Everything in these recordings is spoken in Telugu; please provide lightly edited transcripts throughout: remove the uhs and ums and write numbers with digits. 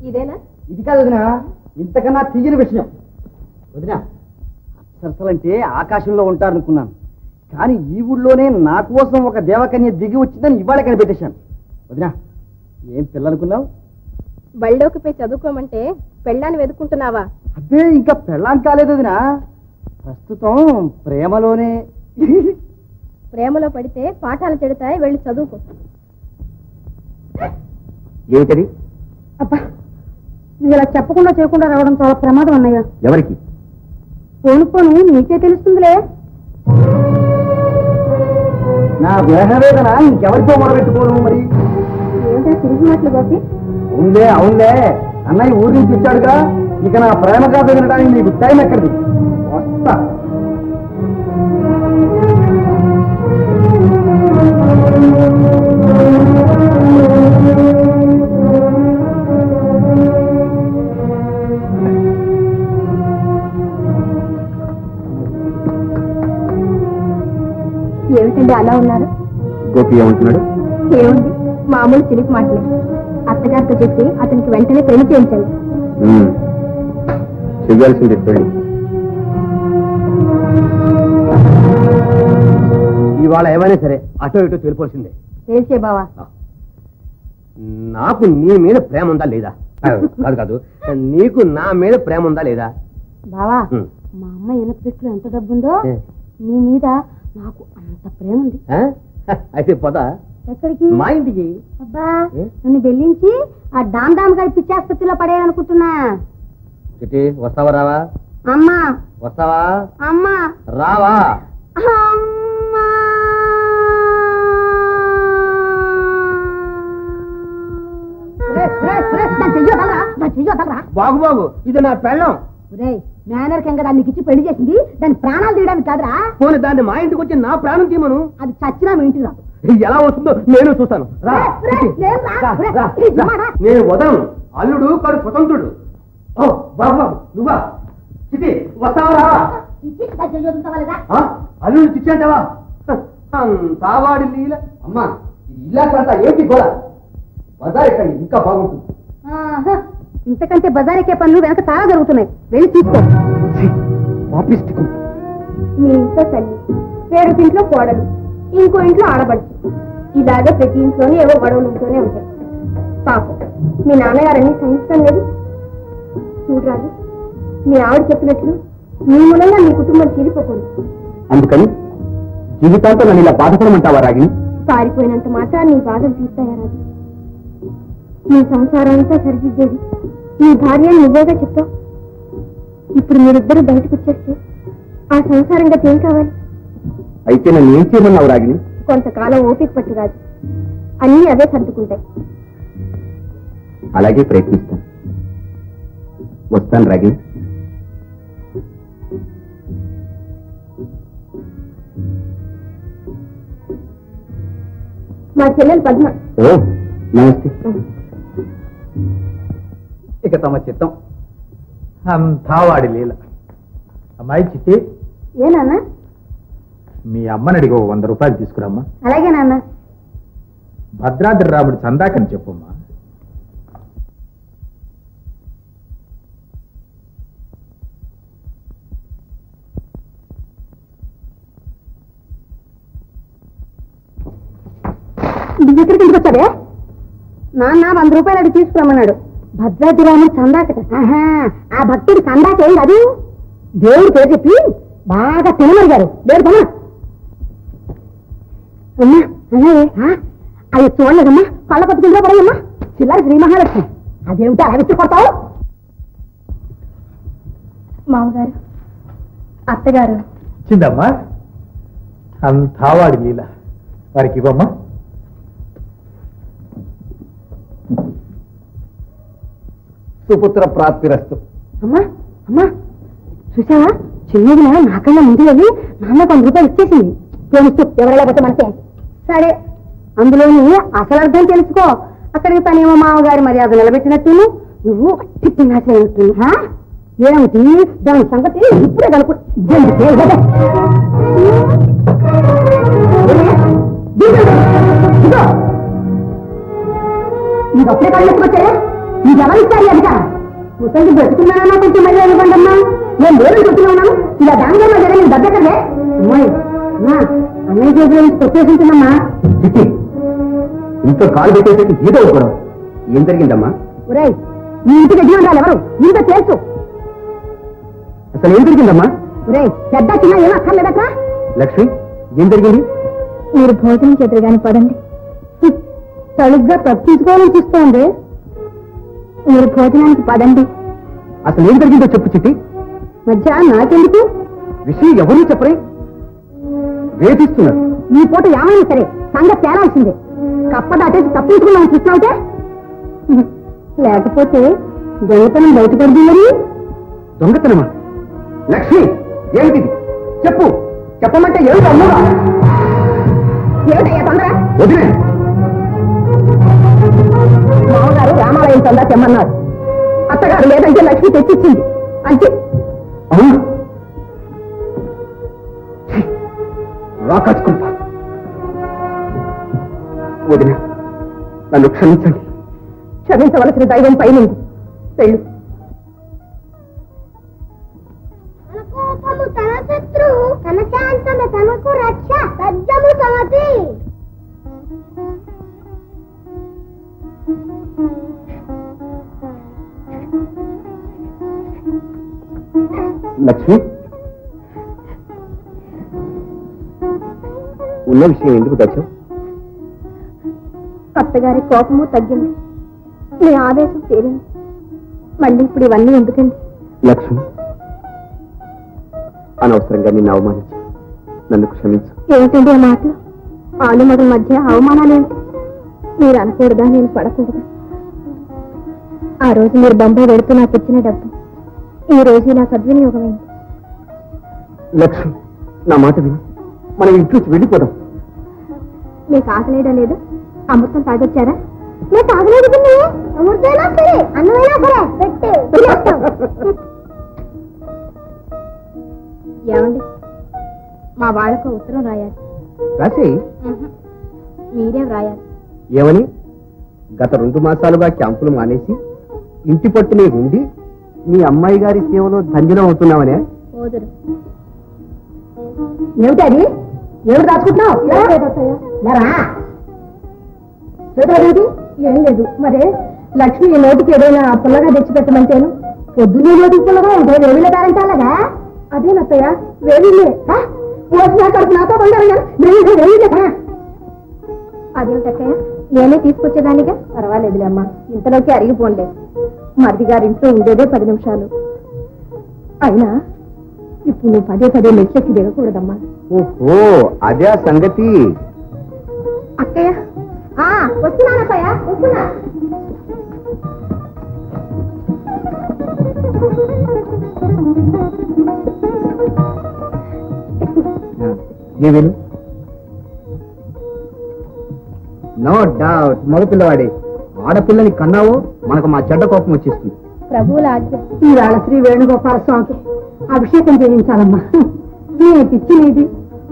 ఇదేనా? ఇది కాదు వదినా, ఇంతకన్నా తీయని విషయం. వదినా, అప్సరసలంటే ఆకాశంలో ఉంటారనుకున్నాను, కానీ ఈ ఊళ్ళోనే నా కోసం ఒక దేవకన్య దిగి వచ్చిందని ఇవాళ కనిపెట్టేశాను. వదినా, ఏం పిల్లనుకున్నావు? బళ్ళోకి పోయి చదువుకోమంటే పెళ్ళాన్ని వెతుకుంటున్నావా? అబ్బే, ఇంకా పెళ్ళాం కాలేదు వదినా, ప్రస్తుతం ప్రేమలోనే. ప్రేమలో పడితే పాఠాలు చెడతాయి, వెళ్ళి చదువుకో. ఏమిటది? అబ్బా, నువ్వు ఇలా చెప్పకుండా చేయకుండా రావడం చాలా ప్రమాదం అన్నయ్య. ఎవరికి? పోను నీకే తెలుస్తుందిలే. నా వేదన ఇంకెవరితో మొదలెట్టుకోను మరి. ఏంటో తిరిగి మాటలు గోపి. అవునులే అవునులే, అన్నయ్య ఊరి నుంచి వచ్చాడుగా, ఇక నా ప్రేమ కథ వినడానికి నీకు టైం ఎక్కడిది? వస్తా. ఏమిటండి అలా ఉన్నారు? గోపి ఏమంటున్నాడు? ఏముంది, మామూలు చిలికి మాటలే. అత్తగారితో చెప్పి అతనికి వెంటనే పెళ్లి చేయించండి. చెయ్యాల్సింది పెళ్లి. ఇవాళ ఏమైనా సరే అటో ఇటో తెలిపోల్సిందే. తెలిసే బావా, నాకు నీ మీద ప్రేమ ఉందా లేదా? కాదు కాదు, నీకు నా మీద ప్రేమ ఉందా లేదా? బావా, మా అమ్మ ఎనపెట్లో ఎంత డబ్బుందో నీ మీద నాకు అంత ప్రేమ ఉంది. అయితే పోదా? ఎక్కడికి? మా ఇంటికి. అబ్బా, నన్ను బెల్లించి ఆ డామ్ డామ్ గారి పిచ్చి ఆసుపత్రిలో పడేయాలనుకుంటున్నా. వస్తావా రావా? అమ్మా వస్తావా? అమ్మా రావా? బాగు బాగు, ఇది నా పెళ్ళం. మేనర్ కింద దాన్ని ఇచ్చి పెళ్లి చేసింది, దాని ప్రాణాలు తీయడానికి కాదురా. పోనీ దాన్ని మా ఇంటికి వచ్చి నా ప్రాణం తీయమను. అది చచ్చినా మీ ఇంటికి రాదు. ఎలా వస్తుందో నేను చూస్తాను. నేను వదలను. అల్లుడు కాడు స్వతంత్రుడు. ఓ బాబు బాబు, నువ్వా? చిటి వస్తావా రావా? అల్లుడు చిచ్చి అంటావా? తావాడి లీల. అమ్మా, ఇది ఇల్లాకంతా ఏంటి గోడ? బజార్ ఎక్కండి, ఇంకా బాగుంటుంది. ఇంతకంటే బజారెక్కే పనులు వెనక చాలా జరుగుతున్నాయి, వెళ్ళి తీసుకో. మీ ఇంట్లో తల్లి, 7 ఇంట్లో కోడలు, ఇంకో ఇంట్లో ఆడబడుచు, ఇలాగే ప్రతి ఇంట్లోనే ఏవో గొడవలు ఉంటూనే ఉంటాయి. పాపం మీ నాన్నగారన్నీ సహించడం లేదు. చూడరాదు, మీ ఆవిడ చెప్పినట్లు మీ మూలంగా మీ కుటుంబం చీలిపోకూడదు. అందుకని జీవితాంతో నన్ను ఇలా బాధపడమంటావా రాగిని? పారిపోయినంత మాత్రం నీ బాధలు తీస్తాయా రాదు? నీ సంసారాంతా సరిదిద్దేది నీ భార్య నువ్వేగా చెప్తావు. ఇప్పుడు మీరిద్దరూ బయటకు వచ్చేస్తే ఆ సంసారంగా ఏం కావాలి? అయితే నన్ను ఏం చేయమన్నావు రాగిని? కొంతకాలం ఓపిక పట్టి రాదు, అన్నీ అవే సర్దుకుంటాయి. అలాగే ప్రయత్నిస్తాను. వస్తాను రాగిని. మా చెల్లెలు పద్మ. ఓ నమస్తే. ఇక తమ చిత్తం. అంతా వాడి లీల. అమ్మాయి చిట్టి, ఏ నాన్న? మీ అమ్మని అడిగో 100 రూపాయలు తీసుకురమ్మా. అలాగే నాన్న. భద్రాద్రి రాముడి చందాకని చెప్పమ్మా. ఎక్కడికి ఇంటికి వచ్చాడే? నాన్న 100 రూపాయలు అడిగి తీసుకురమ్మన్నాడు. భద్రాద్రి రాముడి చందాకట. ఆ భక్తుడి చందాక ఏం కాదు, దేవుడు పేరు చెప్పి బాగా తినమరిగారు. లేదు బొమ్మ అమ్మా, అన్నాయే అది చూడలేదమ్మా, కళ్ళ పట్టుకుంటూ పడేయమ్మా. చిల్లర శ్రీ మహాలక్ష్మి. అదేమిటి అలా విచ్చి కొడతావు? మామగారు, అత్తగారు. చిందమ్మా, అంతా వాడి లీల. వారికి ఇవ్వమ్మా. సుపుత్ర ప్రాప్తిరస్తు. అమ్మా అమ్మా, చూసావా, చిన్నదిన నాకన్నా ముందు వెళ్ళి నాన్న 100 రూపాయలు ఇచ్చేసింది. తెలుసు, ఎవరైనా పోతే మనకే. సరే, అందులోని అసలు అర్థం తెలుసుకో. అక్కడికి తనేమో మామగారి మర్యాద నిలబెట్టినట్టు, నువ్వు అట్టి పిన్నాసినట్టు. ఏమిటి దాని సంగతి ఇప్పుడే కనుక. నీకు అప్పుడే కళ్ళు ఎత్తుకొచ్చే నీకు ఎవరిస్తారు అధికారం ముసలి బ్రతుకున్నానా కొంచెం మళ్ళీ ఇవ్వండి అమ్మా నేను లేదు చెప్తున్నాను ఇలా దానిలో జగన్ నేను దగ్గరే అమ్మాయి అమ్మా అన్నయ్య చేతిలో నుంచి కొట్టేసింటుందమ్మా చిట్టి ఇంట్లో కాలు పెట్టేసరికి గీత కూడా ఏం జరిగిందమ్మా? ఒరేయ్ ఈ ఇంటికి ఎదిగి ఉండాలి ఎవరు ఇంత తెలుసు అసలు ఏం జరిగిందమ్మా? ఒరేయ్ పెద్ద చిన్న ఏం అక్కర్లేదక్క లక్ష్మి ఏం జరిగింది? మీరు భోజనం చేతులు కానీ పదండి తలుగ్గా తప్పించుకోవాలని చూస్తోంది మీరు భోజనానికి పదండి అసలు ఏం జరిగిందో చెప్పు చిట్టి. మధ్య నాకెందుకు విషయం ఎవరూ చెప్పరే వేధిస్తున్నారు. ఈ పూట ఏమైనా సరే సంగతి తేలాల్సిందే కప్ప దాటేసి తప్పించుకున్నాను చూస్తావుటే లేకపోతే దొంగతనం బయటపడింది మరి దొంగతనమా? లక్ష్మి ఏమిటిది చెప్పు, చెప్పమంటే ఏమిటి అమ్ముగా? ఏమిటయ్యా తొందర వదిలే. మామగారు రామాలయం తొందర తెమ్మన్నారు అత్తగారు లేదంటే లక్ష్మి తెచ్చిచ్చింది అంతే అవును రాకాచుకుంటా. వదిలే నన్ను క్షమించండి. క్షమించవలసిన దైవం పైనుంది వెళ్ళు తన కోపము తన శత్రువు తన శాంతము తనకు రక్ష సజ్జము సమతి లక్ష్మి ఉన్న విషయం ఎందుకు తెచ్చావు? అత్తగారి కోపము తగ్గింది నీ ఆవేశం తీరింది మళ్ళీ ఇప్పుడు ఇవన్నీ ఎందుకండి లక్ష్మి అనవసరంగా నిన్ను అవమానించు, నన్ను క్షమించు. ఏమిటండి ఆ మాటలు ఆలుమగల మధ్య అవమానాలేమిటి మీరు అనకూడదా నేను పడకూడదా ఆ రోజు మీరు బొంబాయి వెళుతూ నాకు ఇచ్చిన డబ్బు ఈ రోజు ఇలా సద్వినియోగమైంది లక్ష్మి నా మాట విను, మనం ఇంటి నుంచి వెళ్ళిపోదాం. మీకు ఆకలేయడం లేదు అమృతం తాగొచ్చారా నేను తాగలేదు అమృతైనా సరే అన్నమైనా సరే పెట్టే ఏమండి మా వాళ్ళకు ఉత్తరం రాయాలి రాసి మీరే రాయాలి ఏమని? గత 2 మాసాలుగా క్యాంపులు మానేసి ఇంటి పట్టునే ఉండి మీ అమ్మాయి గారి సేవలో ధన్యులం అవుతున్నామనే. ఓదురు ఏమిటి అది ఏమిటి రాసుకుంటున్నావు ఏం లేదు మరే లక్ష్మి ఈ నోటికి ఏదైనా పుల్లగా తెచ్చిపెట్టమంటేను పొద్దున్నే నోటికి పుల్లగా ఉంటే వేవిల దారంటే అలాగా అదేనత్తయ్య వేవిలే నాతో అదేమిటక్కయ్య నేనే తీసుకొచ్చేదానిగా పర్వాలేదులే అమ్మా ఇంతలోకి అరిగిపోండి మరిది గారి ఇంట్లో ఉండేదే 10 నిమిషాలు అయినా ఇప్పుడు నువ్వు పదే మెట్లెక్కి దిగకూడదమ్మా ఓహో అదే ఆ సంగతి. అక్కయ్య వస్తున్నానక్కయ్య వస్తున్నా ఏమేను? No doubt మగపిల్లవాడే. ఆడపిల్లని కన్నావో మనకు మా చెడ్డ కోపం వచ్చేస్తుంది. ప్రభువుల ఆజ్ఞ ఈవేళ శ్రీ వేణుగోపాల స్వామికి అభిషేకం చేయించాలమ్మా నీ పిచ్చి నీది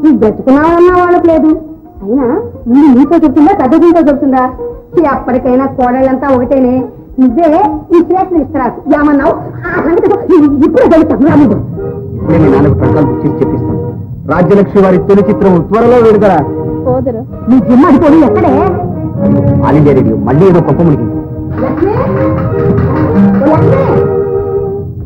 నువ్వు బ్రతుకున్నావన్నా వాళ్ళకు లేదు అయినా ముందు నీతో చెప్తుందా పెద్దదింతో చెప్తుందా అప్పటికైనా కోడళ్ళంతా ఒకటేనే నువ్వే ఈ శ్రేష్ఠ ఇస్తారాకు ఏమన్నావు ఆ సంగతి ఇప్పుడు తెలుస్తాను ఇప్పుడే మీ నాన్నకు ప్రకాలు బుక్ చేసి చెప్పిస్తాను. రాజ్యలక్ష్మి వారి తొలి చిత్రం త్వరలో విడుదల. పోదురు నీ జిమ్మ అడిపోయి ఎక్కడే ఆల్ ఇండియా రేడియో మళ్ళీ ఏదో గొప్ప మునిగింది. లక్ష్మి